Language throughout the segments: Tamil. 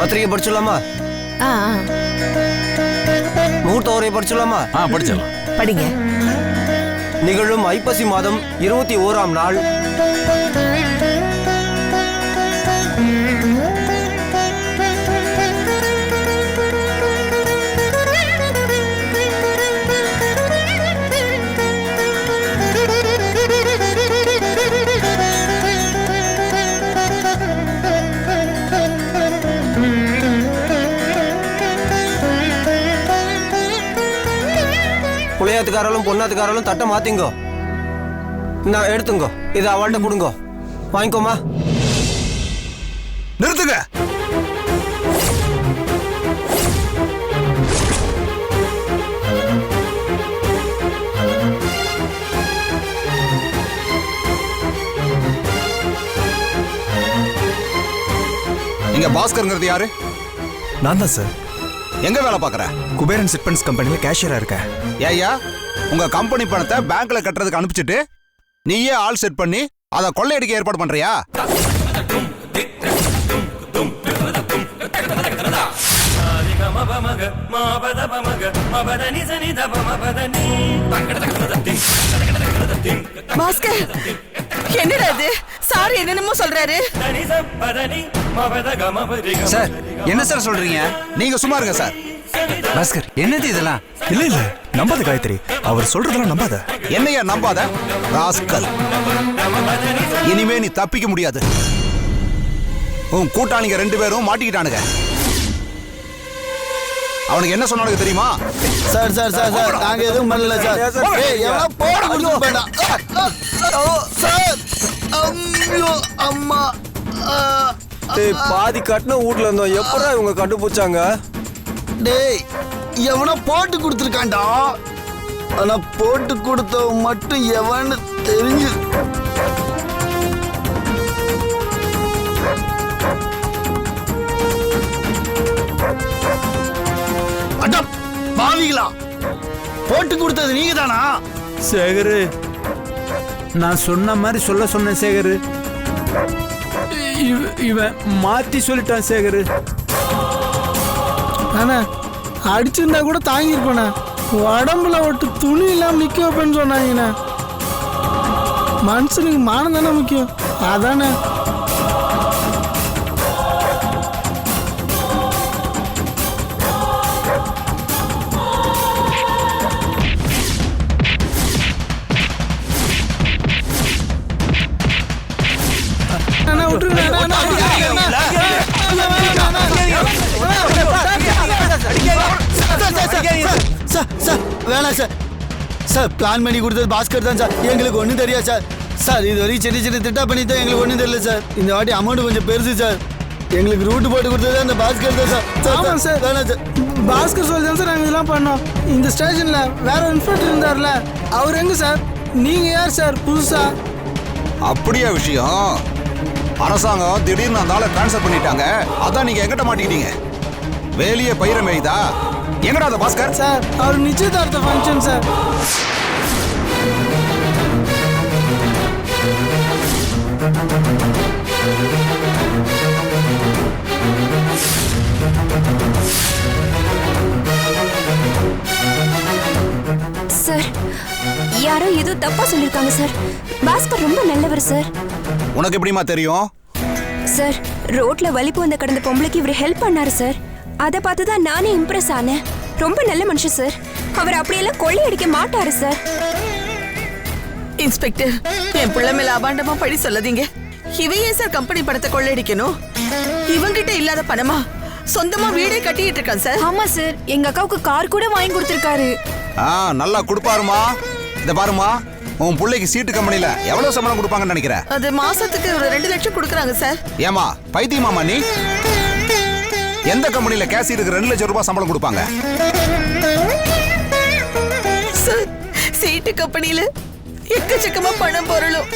பத்திரிகை படிச்சுலாமா? முகூர்த்த உரையை படிச்சுலாமா? படிச்சிடலாம். படிங்க. நிகழும் ஐப்பசி மாதம் 21ஆம் நாள் புளையாத்துக்காரலும் பொண்ணாத்துக்காரலும் தட்டை மாத்திங்கோ. நான் எடுத்துங்கோ. இதை அவள்கிட்ட கொடுங்கோ. வாங்கிக்கோமா. நிறுத்துங்க. இங்க பாஸ்கர்ங்கிறது யாரு? நான் தான் சார். எங்க வேலை பாக்குற? குபேரன் சிட்பண்ட்ஸ் கம்பெனில கேஷியரா இருக்கேன். ஏய்யா, உங்க கம்பெனி பணத்தை பேங்க்ல கட்டுறதுக்கு அனுப்பிச்சிட்டு நீயே ஆள் செட் பண்ணி அதை கொள்ளையடிக்க ஏற்பாடு பண்றியா? பாஸ்கர், என்னடா இது? சார் என்னென்னமோ சொல்றாரு. சார், என்ன சார் சொல்றீங்க? நீங்க சும்மா இருங்க சார். பாஸ்கர், என்னது இதெல்லாம்? இல்ல இல்ல, நம்பாத காயத்ரி. அவர் சொல்றதெல்லாம் நம்பாத. என்னையா நம்பாத ராஸ்கல்? இனிமே நீ தப்பிக்க முடியாது. உன் கூட்டாளிங்க 2 பேரும் மாட்டிக்கிட்டானுங்க. அவனுக்கு என்ன சொன்னானுங்க தெரியுமா? சார் சார் சார் சார் நாங்க எதுவும் பண்ணல சார். ஏய் எவனா போட முடியும் வேண்டாம் சார். ஐயோ அம்மா. பாதி கட்டின வீட்ல இருந்தோம். எப்படா இவங்க கண்டுபிடிச்சாங்க? டேய் எவனா போட்டு கொடுத்துருக்காண்டா. ஆனா போட்டு கொடுத்தவன் மட்டும் எவன்னு தெரிஞ்சு. அட பாவிகளா, போட்டு கொடுத்தது நீங்க தானா? சேகரு, நான் சொன்ன மாதிரி சொன்னேன் சேகரு. இவன் மாத்தி சொல்லிட்டான் சேகரு. அண்ணா அடிச்சிருந்தா கூட தாங்கியிருப்பேண்ணா. உடம்புல ஒட்டு துணி இல்லாம நிக்க வைப்பேன்னு சொன்னாங்கண்ணா. மனுஷனுக்கு மானம் தானே முக்கியம். அதானே. வேணாம் சார். சார் பிளான் பண்ணி கொடுத்தது பாஸ்கர் தான் சார். எங்களுக்கு ஒன்றும் தெரியாது சார். சார் இது வரைக்கும் சின்ன சின்ன திட்டா பண்ணி தான் எங்களுக்கு ஒன்றும் தெரியல சார். இந்த வாட்டி அமௌண்ட் கொஞ்சம் பெருசு சார். எங்களுக்கு ரூட்டு போட்டு கொடுத்தது அந்த பாஸ்கர் தான் சார். ஆமாம் சார். வேணாம் சார். பாஸ்கர் சொல்லி தான் சார் நாங்கள் இதெல்லாம் பண்ணோம். இந்த ஸ்டேஷன்ல வேற இன்ஸ்பெக்டர் இருந்தார்ல, அவர் எங்க சார்? நீங்க யார் சார் புதுசா? அப்படியே விஷயம். அரசாங்கம் திடீர்னு அந்த ஆளை டிரான்ஸ்ஃபர் பண்ணிட்டாங்க. அதான் நீங்க எங்கிட்ட மாட்டிக்கிட்டீங்க. வேலியே பயிர மேய்தா. எங்கடா அந்த பாஸ்கர்? சார் அவர் நிச்சயதார்த்த ஃபங்க்ஷன் சார். சார் யாரோ ஏதோ தப்பா சொல்லிருக்காங்க சார். பாஸ்கர் ரொம்ப நல்லவர் சார். உனக்கு எப்படிமா தெரியும்? சார் ரோட்ல வலிப்பு வந்த கடந்த பொம்பளைக்கு இவர் ஹெல்ப் பண்ணாரு சார். அதை பார்த்து தான் நானே இம்ப்ரெஸ் ஆனேன். ரொம்ப நல்ல மனுஷன் சார். அவர் அப்படியெல்லாம் கொள்ளையடிக்க மாட்டாரு சார். இன்ஸ்பெக்டர், என் பிள்ளை மேல அபாண்டமா பழி சொல்லாதீங்க. இவையே சார் கம்பெனி பணத்தை கொள்ளையடிக்கணும். இவங்கிட்ட இல்லாத பணமா சொந்தமா வீடே கட்டிட்டு இருக்கான் சார். ஆமா சார், எங்க அக்காவுக்கு கார் கூட வாங்கி கொடுத்திருக்காரு. நல்லா கொடுப்பாருமா. இத பாருமா, உன் பிள்ளைக்கு சீட்டு கம்பெனில எவ்வளவு சம்பளம் கொடுப்பாங்கன்னு நினைக்கிற? அது மாசத்துக்கு ஒரு 2 லட்சம் கொடுக்கறாங்க சார். ஏமா பைத்தியமாமா நீ? எந்த கம்பெனில கேஷியருக்கு 2 லட்சம் ரூபாய் சம்பளம் கொடுப்பாங்க? சார் சீட்டு கம்பெனில எக்கச்சக்கமா பணம் பொருளும்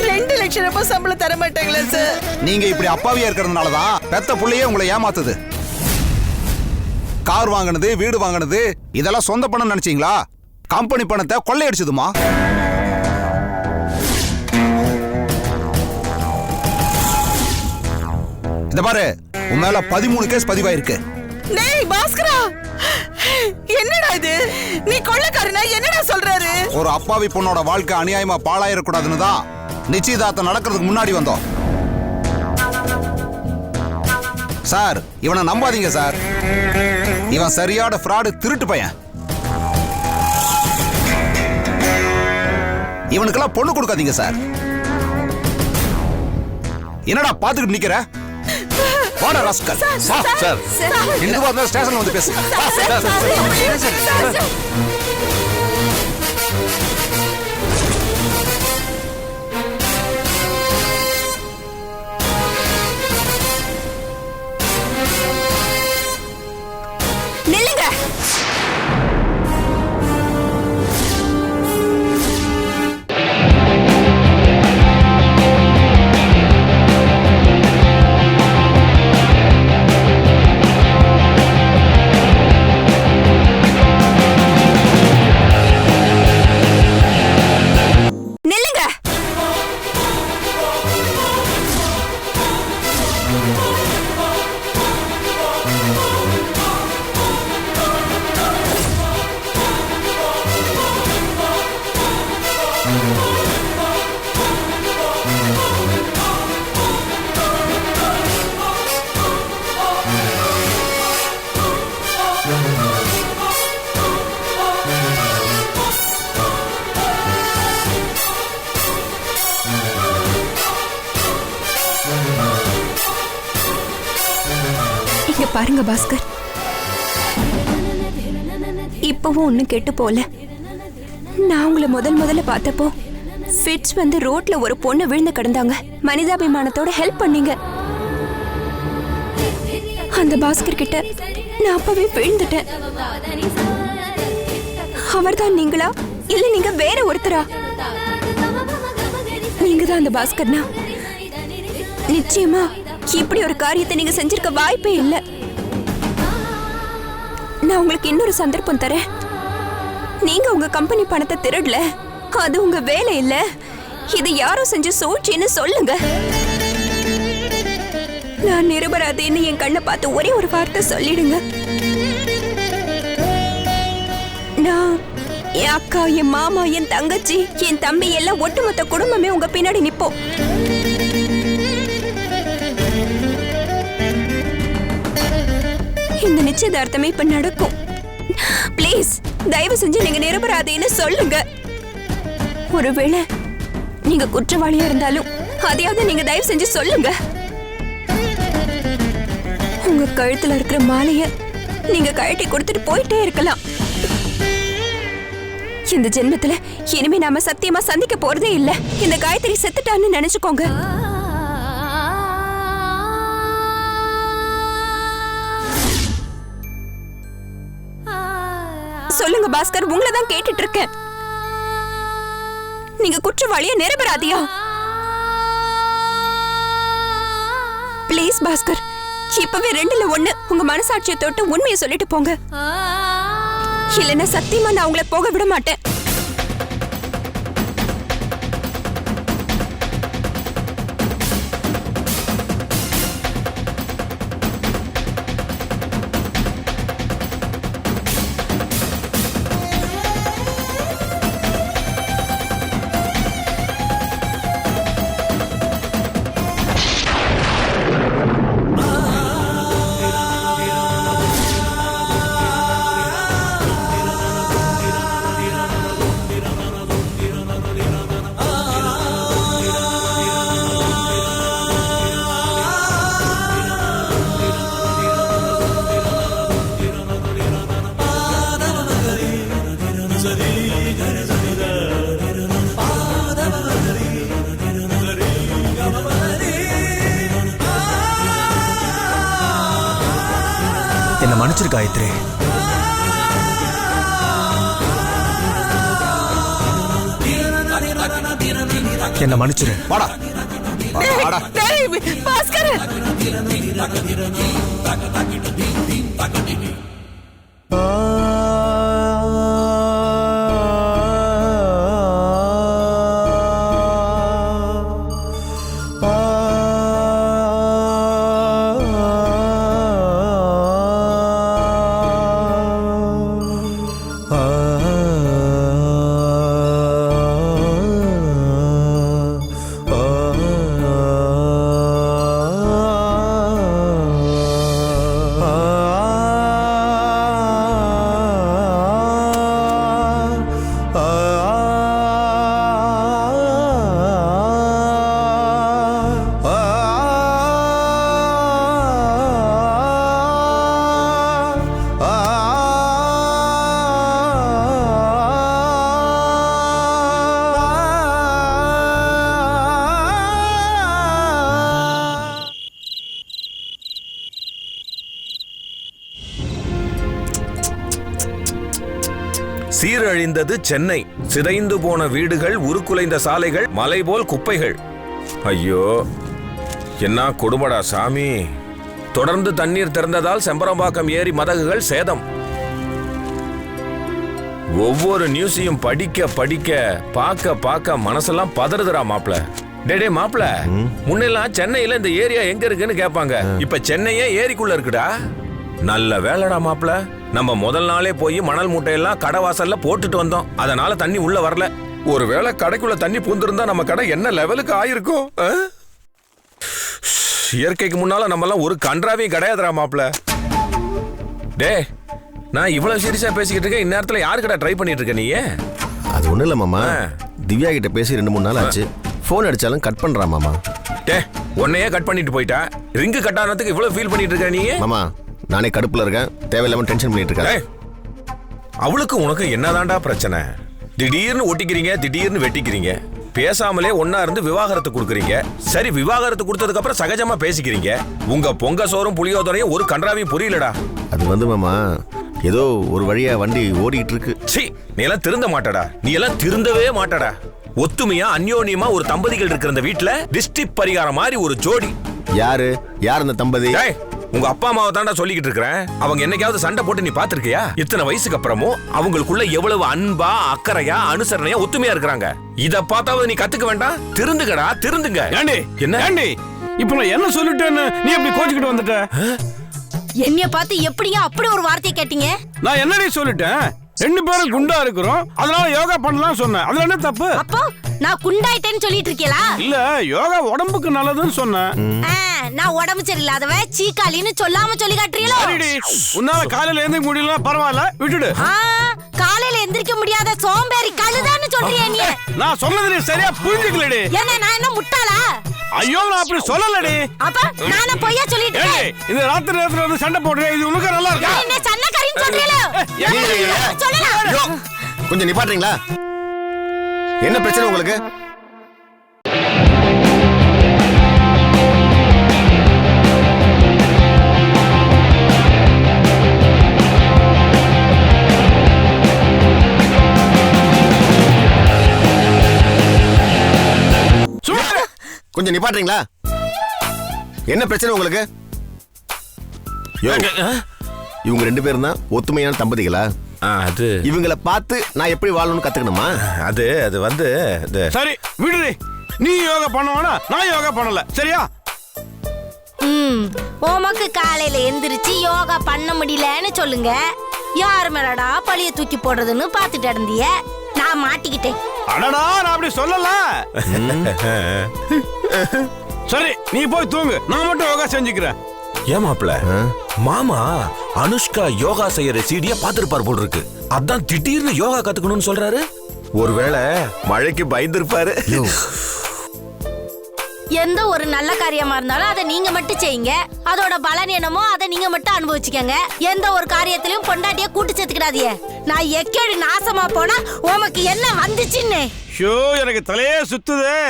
2 லட்சம் ரூபாய் சம்பளம் தர மாட்டாங்களா சார்? நீங்க இப்படி அப்பாவியா இருக்கிறதுனாலதான் பெத்த புள்ளையே உங்களை ஏமாத்துது. கார் வாங்கினது, வீடு வாங்கினது இதெல்லாம் சொந்த பணம் நினைச்சீங்களா? கம்பெனி பணத்தை கொள்ளையடிச்சதுமா. இத பாரு, உன் மேல 13 கேஸ் பதிவாயிருக்கு. டேய் பாஸ்கரா, என்னடா இது? நீ கொள்ளக்காரனா? என்னடா சொல்றாரு? ஒரு அப்பாவி பொண்ணோட வாழ்க்கை அநியாயமா பாழாயிடக்கூடாதுன்னு தான் நிச்சயதார்த்தம் நடக்கிறதுக்கு முன்னாடி வந்தோம். சார், இவனை நம்பாதீங்க சார். இவன் சரியான ஃப்ராடு, திருட்டு பையன். இவனுக்கெல்லாம் பொண்ணு கொடுக்காதீங்க சார். என்னடா பாத்துக்கிட்டு நிக்கிற? வாடா ராஸ்கல். சார் எதுவா இருந்தா ஸ்டேஷன்ல வந்து பேசு. நில்லுங்க. இங்க பாருங்க பாஸ்கர், இப்பவும் ஒண்ணும் கெட்டு போல. நான் உங்களை முதல்ல பார்த்தப்போ ஃபிட்ஸ் வந்து ரோட்ல ஒரு பொண்ணு விழுந்து கிடந்தாங்க. மனிதாபிமானத்தோட ஹெல்ப் பண்ணீங்க. அந்த பாஸ்கர் கிட்ட நான் அப்பவே விழுந்துட்டேன். அவர்தான் நீங்களா இல்ல நீங்க வேற ஒருத்தரா? நீங்க தான் அந்த பாஸ்கர்னா நிச்சயமா இப்படி ஒரு காரியத்தை நீங்க செஞ்சிருக்க வாய்ப்பே இல்லை. நான் உங்களுக்கு இன்னொரு சந்தர்ப்பம் தரேன். நீங்க உங்க கம்பெனி பணத்தை திருடல, அது உங்க வேலை இல்ல, இது யாரோ செஞ்ச சூழ்ச்சின்னு சொல்லுங்க. நான் நிரபராதின்னு என் கண்ணை பார்த்து ஒரே ஒரு வார்த்தை சொல்லிடுங்க. நான் என் அக்கா, என் மாமா, என் தங்கச்சி, என் தம்பி எல்லாம் ஒட்டுமொத்த குடும்பமே உங்க பின்னாடி நிப்போம். இந்த நிச்சயதார்த்தமே இப்ப நடக்கும். ப்ளீஸ் தயவு செஞ்சு நீங்க நிரபராதின்னு சொல்லுங்க. ஒருவேளை நீங்க குற்றவாளியா இருந்தாலும் அதையாவது நீங்க தயவு செஞ்சு சொல்லுங்க. உங்க கழுத்துல இருக்கிற மாலைய நீங்க கழட்டி கொடுத்துட்டு போயிட்டே இருக்கலாம். இந்த ஜென்மத்துல இனிமே நாம சத்தியமா சந்திக்க போறதே இல்ல. இந்த காயத்ரி செத்துட்டான்னு நினைச்சுக்கோங்க. சொல்லுங்க பாஸ்கர், உங்களை தான் கேட்டுட்டு இருக்கேன். நீங்க குற்றவாளியா நிரபராதியா? ப்ளீஸ் பாஸ்கர், இப்பவே 2ல 1 உங்க மனசாட்சியை தொட்டு உண்மையை சொல்லிட்டு போங்க. இல்லைன்னா சத்தியமா நான் உங்களை போக விட மாட்டேன். என்ன மன்னிச்சிரு காயத்ரி. என்ன மன்னிச்சிரு. வாடா வாடா. பாஸ்கர், சீரழிந்தது சென்னை, சிதைந்து போன வீடுகள், உருக்குலைந்த சாலைகள், மலை போல் குப்பைகள். ஐயோ, என்ன கொடுமடா சாமி. தொடர்ந்து தண்ணீர் திறந்ததால் செம்பரம்பாக்கம் ஏரி மதகுகள் சேதம். ஒவ்வொரு நியூஸையும் படிக்க படிக்க பார்க்க பார்க்க மனசெல்லாம் பதறுதுடா மாப்ள. டே மாப்ள, முன்னெல்லாம் சென்னையில இந்த ஏரியா எங்க இருக்குன்னு கேட்பாங்க. இப்ப சென்னையே ஏரிக்குள்ள இருக்குடா. நல்ல வேலைடா மாப்ள, நம்ம முதல் நாளே போய் மணல் மூட்டையெல்லாம் கடை வாசல்ல போட்டுட்டு வந்தோம். அதனால தண்ணி உள்ள வரல. ஒருவேளை கடைக்குள்ள தண்ணி பூந்திருந்தா நம்ம கடை என்ன லெவலுக்கு ஆயிருக்கும். இயற்கைக்கு முன்னால நம்ம எல்லாம் ஒரு கன்றாவையும் கிடையாதுடா மாப்ள. டே, நான் இவ்வளவு சீரியஸா பேசிக்கிட்டு இருக்கேன், இந்நேரத்துல யாருக்கடா ட்ரை பண்ணிட்டு இருக்க நீ? அது ஒண்ணும் இல்ல மாமா, திவ்யா கிட்ட பேசி 2-3 நாள் ஆச்சு. போன் அடிச்சாலும் கட் பண்றா மாமா. டே, உன்னையே கட் பண்ணிட்டு போயிட்டா. ரிங்கு கட் ஆனதுக்கு இவ்வளவு ஃபீல் பண்ணிட்டு இருக்க நீ? மாமா, நானே கடுப்புல இருக்கேன், தேவையில்லாம டென்ஷன் பண்ணிட்டு இருக்கேன். அவளுக்கு உனக்கு என்னதான்டா பிரச்சனை? திடீர்னு ஒட்டிக்கிறீங்க, திடீர்னு வெட்டிக்கிறீங்க. பேசாமலே ஒன்னா இருந்து விவாகரத்து கொடுக்குறீங்க. சரி, விவாகரத்து கொடுத்ததுக்கு அப்புறம் சகஜமா பேசிக்கிறீங்க. உங்க பொங்க சோறும் புளியோதரையும் ஒரு கன்றாவையும் புரியலடா. அது வந்து மாமா, ஏதோ ஒரு வழியா வண்டி ஓடிட்டு இருக்கு. சீ, நீ எல்லாம் திருந்த மாட்டடா. நீ எல்லாம் திருந்தவே மாட்டடா. ஒத்துமையா அந்யோன்யமா ஒரு தம்பதிகள் இருக்கிற இந்த வீட்டுல டிஸ்ட்ரிக்ட் பரிகாரம் மாதிரி ஒரு ஜோடி. யாரு அந்த தம்பதி? உங்க அப்பா அம்மாவை தாண்டா சொல்லிக்கிட்டு இருக்கிறேன். அவங்க என்னைக்காவது சண்டை போட்டு நீ பாத்திருக்கியா? இத்தனை வயசுக்கு அப்புறமும் அவங்களுக்குள்ள எவ்வளவு அன்பா, அக்கறையா, அனுசரணையா, ஒத்துமையா இருக்கிறாங்க. இத பார்த்தாவது நீ கத்துக்க வேண்டாம்? திருந்துங்கடா, திருந்துங்க. என்ன இப்ப நான் என்ன சொல்லிட்டேன்னு நீ எப்படி கோச்சுக்கிட்டு வந்துட்ட? என்னைய பார்த்து எப்படிங்க அப்படி ஒரு வார்த்தையை கேட்டீங்க? நான் என்னடி சொல்லிட்டேன்? 2 பேரும் குண்டா இருக்கிறோம், அதனால யோகா பண்ணலாம் சொன்னேன். அதுல என்ன தப்பு? அப்போ நான் குண்டாயிட்டேன்னு சொல்லிட்டு இருக்கீங்களா? இல்ல, யோகா உடம்புக்கு நல்லதுன்னு சொன்னேன். நான் உடம்பு சரியில்லாதவ சீக்காலின்னு சொல்லாம சொல்லி காட்டுறீங்களோ? உன்னால காலையில எந்திரிக்க முடியல, பரவாயில்ல, விட்டுடு. காலையில எந்திரிக்க முடியாத சோம்பேறி கழுதான்னு சொல்றியா நீ? நான் சொன்னது நீ சரியா புரிஞ்சுக்கலடி. என்ன நான் என்ன முட்டாளா? ஐயோ, நான் அப்படி சொல்லலடி. அப்ப நானே பொய்யா சொல்லிட்டு இருக்கேன். இந்த ராத்திரி நேரத்துல வந்து சண்டை போடுறே, இது உனக்கு நல்லா இருக்கா? என்ன சன்னக்காரின்னு சொல்றீங்களோ? கொஞ்சம் நிப்பாட்டுறீங்களா? என்ன பிரச்சனை உங்களுக்கு? கொஞ்சம் நிப்பாட்டுறீங்களா? என்ன பிரச்சனை உங்களுக்கு? இவங்க 2 பேரும் தான் ஒத்துமையான தம்பதிகளா? அது இவங்களை பார்த்து நான் எப்படி வாழணும்னு கத்துக்கணுமா? அது வந்து சரி, விடுடி. நீ யோகா பண்ணுவானா? நான் யோகா பண்ணல, சரியா? உமக்கு காலையில எந்திரிச்சு யோகா பண்ண முடியலன்னு சொல்லுங்க. யார் மேலடா பழிய தூக்கி போடுறதுன்னு பாத்துட்டு இருந்திய. நான் மாட்டிக்கிட்டேன். அடடா, நான் அப்படி சொல்லல. சரி, நீ போய் தூங்கு, நான் மட்டும் யோகா செஞ்சுக்கிறேன். ஏமாப்ல, மாமா அனுஷ்கா யோகா செய்யற சீடிய பாத்துருப்பார் போல் இருக்கு. அதான் திடீர்னு யோகா கத்துக்கணும்னு சொல்றாரு. ஒருவேளை மழைக்கு பயந்துருப்பாரு. எந்த ஒரு நல்ல காரியமா இருந்தாலும் அதை நீங்க மட்டும் செய்யுங்க. அதோட பலன் என்னமோ அதை நீங்க மட்டும் அனுபவிச்சுக்கங்க. எந்த ஒரு காரியத்திலையும் பொண்டாட்டிய கூட்டு சேர்த்துக்கிடாதீங்க. நான் எக்கேடு நாசமா போனா உமக்கு என்ன வந்துச்சுன்னு எனக்கு தலையே சுத்துதே.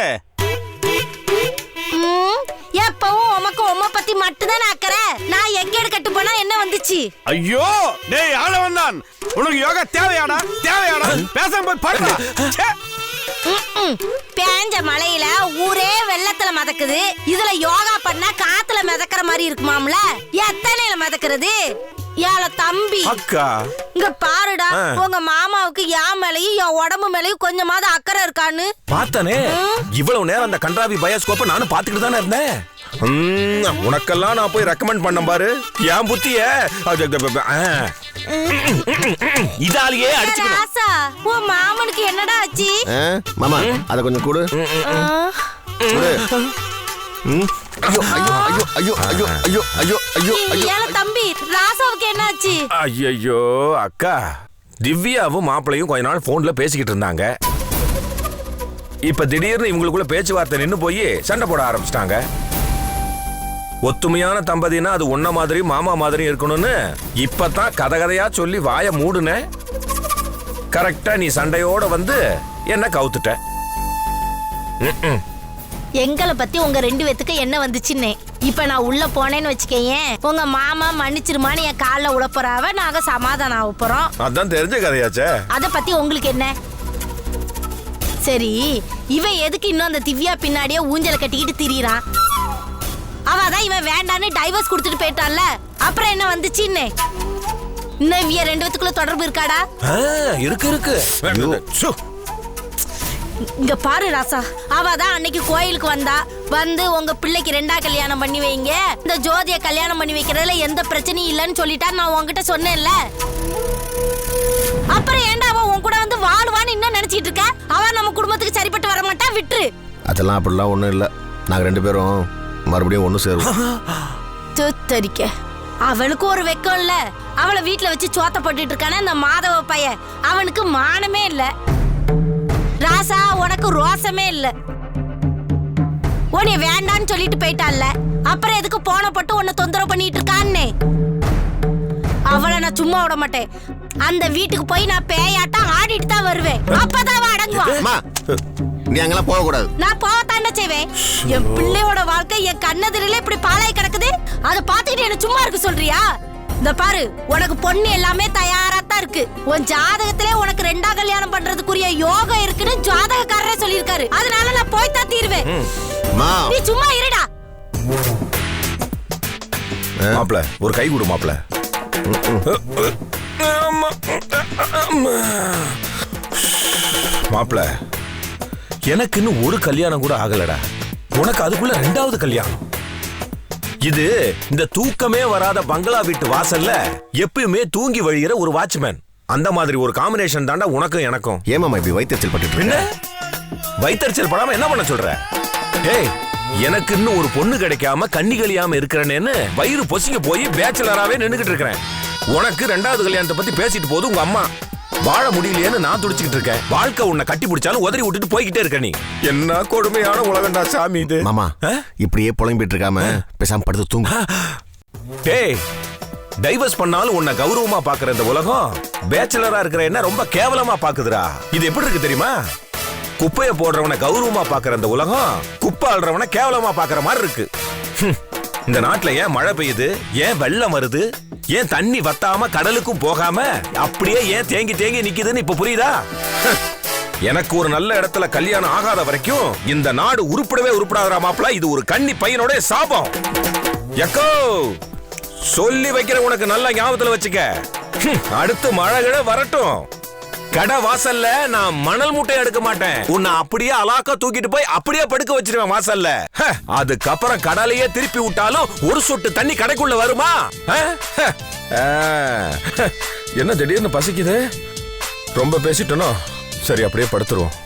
எப்பவும் உமக்கு உம பத்தி மட்டும்தான் அக்கறை. நான் எக்கேடு கட்டு போனா என்ன வந்துச்சு? ஐயோ, டேய் ஆள வந்தான். உனக்கு யோகா தேவையாடா? பேசாம போய் பாருடா. பேஞ்ச மழையில ஊரே வெள்ளத்துல மதக்குது. இதுல யோகா பண்ணா காத்துல மிதக்கிற மாதிரி இருக்குமாம்ல. எத்தனையில மிதக்கிறது? ஏல தம்பி, அக்கா, இங்க பாருடா. உங்க மாமாவுக்கு என் மேலையும் என் உடம்பு மேலையும் கொஞ்சமாவது அக்கறை இருக்கான்னு பார்த்தனே. இவ்வளவு நேரம் அந்த கன்றாவி பயோஸ்கோப்பை நானும் பாத்துக்கிட்டு தானே இருந்தேன். உனக்கெல்லாம் நான் போய் ரெக்கமெண்ட் பண்ண பாரு. என் புத்திய இதாலேயே அடிச்சுக்கணும். உன் மாமனுக்கு என்னடா ஆச்சு? மாமா, அத கொஞ்சம் கொடு. தம்பி, ராசாவுக்கு என்ன ஆச்சு? ஐயோ அக்கா, திவ்யாவும் மாப்பிளையும் கொஞ்ச நாள் போன்ல பேசிக்கிட்டு இருந்தாங்க. இப்ப திடீர்னு இவங்களுக்குள்ள பேச்சுவார்த்தை நின்னு போய் சண்டை போட ஆரம்பிச்சிட்டாங்க. ஒத்துமையான தம்பதினா அது உன்ன மாதிரி மாமா மாதிரி இருக்கணும்னு இப்பதான் கதையா சொல்லி வாய மூடுன. கரெக்டா நீ சண்டையோட வந்து என்ன கவுத்துட்ட. எங்களை பத்தி உங்க 2 பேத்துக்கு என்ன வந்துச்சுன்னே. இப்ப நான் உள்ள போனேன்னு வச்சுக்கேன், உங்க மாமா மன்னிச்சிருமான்னு என் காலில் உழப்பறாவ, நாங்க சமாதானம் ஆக போறோம். அதான் தெரிஞ்ச கதையாச்சே. அத பத்தி உங்களுக்கு என்ன? சரி, இவன் எதுக்கு இன்னும் அந்த திவ்யா பின்னாடியே ஊஞ்சல கட்டிக்கிட்டு திரியறான்? அவதான் இவன் வேண்டான்னு டைவர்ஸ் கொடுத்துட்டு போயிட்டான்ல, அப்புறம் என்ன வந்துச்சுன்னே? இன்னும் இவ 2 பேத்துக்குள்ள தொடர்பு இருக்காடா? இருக்கு. இங்க பாரு ராசா, அவதான் அன்னைக்கு கோயிலுக்கு வந்து உங்க பிள்ளைக்கு 2ஆம் கல்யாணம் பண்ணி வைங்க, இந்த ஜோதிய கல்யாணம் பண்ணி வைக்கிறதுல எந்த பிரச்சனையும் இல்லைன்னு சொல்லிட்டா நான் உங்ககிட்ட சொன்னேன்ல. அப்புறம் ஏன்டா அவன் உன் கூட வந்து வாழ்வான்னு இன்னும் நினைச்சிட்டு இருக்க? அவன் நம்ம குடும்பத்துக்கு சரிப்பட்டு வர மாட்டா, விட்டுரு. அதெல்லாம் அப்படிலாம் ஒன்றும் இல்லை. நாங்கள் 2 பேரும் மறுபடியும் ஒன்று சேருவோம். தரிக்க அவளுக்கு ஒரு வெக்கம் இல்ல. அவளை வீட்டுல வச்சு சோத்த போட்டுட்டு இருக்கானே அந்த மாதவ பையன், அவனுக்கு மானமே இல்ல. ராசா, உனக்கு ரோசமே இல்ல. உன்னை வேண்டான்னு சொல்லிட்டு போயிட்டான்ல, அப்புறம் எதுக்கு போன போட்டு உன்னை தொந்தரவு பண்ணிட்டு இருக்கான்னு? அவளை நான் சும்மா விட மாட்டேன். அந்த வீட்டுக்கு போய் நான் பேயாட்டம் ஆடிட்டு தான் வருவேன். அப்பதான் அவ அடங்குவா. நீ அங்கெல்லாம் போக கூடாது. நான் போகத்தாண்ட செய்வேன். என் பிள்ளையோட வாழ்க்கை என் கண்ணெதிரிலே இப்படி பாழாய் கிடக்குது. அதை பார்த்துக்கிட்டு என்ன சும்மா இருக்க சொல்றியா? இந்த பாரு, உனக்கு பொண்ணு எல்லாமே தயாரா தான் இருக்கு. உன் ஜாதகத்திலே உனக்கு 2ஆம் கல்யாணம் பண்றதுக்குரிய யோகம் இருக்குன்னு ஜாதகக்காரரே சொல்லியிருக்காரு. அதனால நான் போய் தான் தீருவேன். நீ சும்மா இருடா. மாப்ள, ஒரு கை கொடு மாப்ள. மாப்ள, எனக்குன்னு ஒரு கல்யாணம் கூட ஆகலடா. உனக்கு அதுக்குள்ள 2வது கல்யாணம். இது இந்த தூக்கமே வராத பங்களா வீட்டு வாசல்ல எப்பயுமே தூங்கி வழிகிற ஒரு வாட்ச்மேன். அந்த மாதிரி ஒரு காம்பினேஷன் தாண்டா உனக்கும் எனக்கும். ஏமாமா இப்படி வைத்தறிச்சல் பட்டு? என்ன வைத்தறிச்சல் படாம என்ன பண்ண சொல்ற? ஏய், எனக்கு இன்னும் ஒரு பொண்ணு கிடைக்காம கண்ணி கழியாம இருக்கிறேன்னு வயிறு பொசிங்க போய் பேச்சுலராவே நின்னுகிட்டு இருக்கிறேன். உனக்கு 2வது கல்யாணத்தை பத்தி பேசிட்டு போது உங்க அம்மா வாழ முடியலையேன்னு நான் துடிச்சுக்கிட்டு இருக்கேன். வாழ்க்கை உன்னை கட்டி பிடிச்சாலும் உதறி விட்டுட்டு போய்கிட்டே இருக்க. நீ என்ன கொடுமையான உலகண்டா சாமி இது. மாமா, இப்படியே புலம்பிட்டு இருக்காம பேசாம படுத்து தூங்கு. டேய், டைவர்ஸ் பண்ணாலும் உன்னை கௌரவமா பாக்குற இந்த உலகம் பேச்சுலரா இருக்கிற என்ன ரொம்ப கேவலமா பாக்குதுடா. இது எப்படி இருக்கு தெரியுமா? குப்பைய போடுறவனை கௌரவமா பாக்குற இந்த உலகம் குப்பை ஆள்றவனை கேவலமா பாக்குற மாதிரி இருக்கு. இந்த நாட்டுல ஏன் மழை பெய்யுது, ஏன் வெள்ளம் வருது, ஏன் தண்ணி வத்தாம கடலுக்கும் போகாம அப்படியே ஏன் தேங்கி தேங்கி நிக்குதுன்னு இப்ப புரியுதா? எனக்கு ஒரு நல்ல இடத்துல கல்யாணம் ஆகாத வரைக்கும் இந்த நாடு உருப்படவே உருப்படாதா மாப்ள. இது ஒரு கன்னி பையனோட சாபம். எக்கோ சொல்லி வைக்கிற, உனக்கு நல்ல ஞாபகத்துல வச்சுக்க. அடுத்து மழை வரட்டும், கடை வாசல்ல நான் மணல் மூட்டை எடுக்க மாட்டேன். உன்னை அப்படியே அலாக்கா தூக்கிட்டு போய் அப்படியே படுக்க வச்சிருவேன் வாசல்ல. அதுக்கப்புறம் கடலையே திருப்பி விட்டாலும் ஒரு சொட்டு தண்ணி கடைக்குள்ள வருமா? என்ன திடீர்னு பசிக்குது? ரொம்ப பேசிட்டனோ? சரி, அப்படியே படுத்துருவோம்.